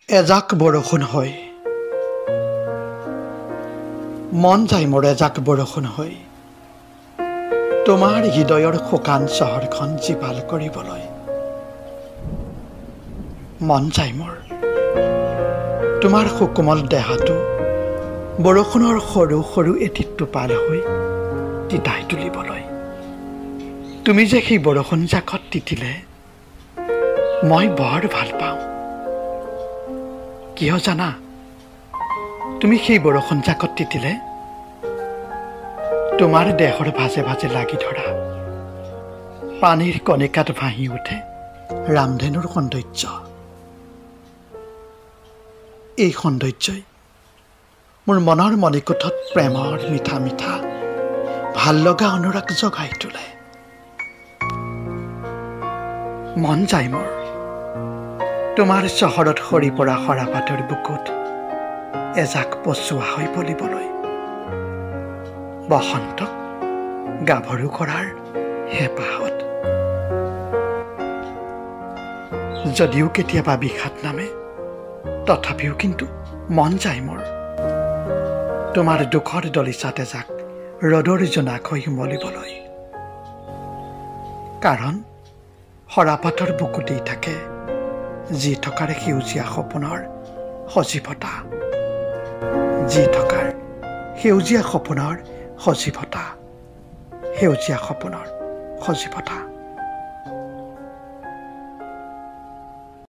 এজাক বৰষুণ হয়, মন যায় মোৰ এজাক বৰষুণ হয়, তোমাৰ হৃদয়ৰ শুকান চহৰখন জীপাল কৰিবলৈ। মন যায় মোৰ তোমাৰ সুকোমল দেহাটো বৰষুণৰ সৰু সৰু এটি টোপাল হৈ তিতাই তুলিবলৈ। তুমি যে সেই বৰষুণ জাকত তিতিলে মই বৰ ভাল পাওঁ। কিয় জানা? তুমি সেই বৰষুণ জাকত তিতিলে তোমাৰ দেহৰ ভাজে ভাজে লাগি ধৰা পানীৰ কণিকাত ভাহি উঠে ৰামধেনুৰ সৌন্দৰ্য। এই সৌন্দৰ্যই মোৰ মনৰ মণিকোঠত প্ৰেমৰ মিঠা মিঠা ভাল লগা অনুৰাগ জগাই তোলে। মন যায় মোৰ তোমাৰ চহৰত সৰি পৰা সৰাপাতৰ বুকুত এজাক পচোৱা হৈ পলিবলৈ, বসন্তক গাভৰু কৰাৰ হেঁপাহত। যদিও কেতিয়াবা বিষাদ নামে, তথাপিও কিন্তু মন যায় মোৰ তোমাৰ দুখৰ দলিচাত এজাক ৰ'দৰ জোনাক হৈ উমলিবলৈ। কাৰণ সৰাপাতৰ বুকুতেই থাকে যি থকাৰ সেউজীয়া সপোনৰ সজীৱতা, যি থকাৰ সেউজীয়া সপোনৰ সজীৱতা, সেউজীয়া সপোনৰ সজীৱতা।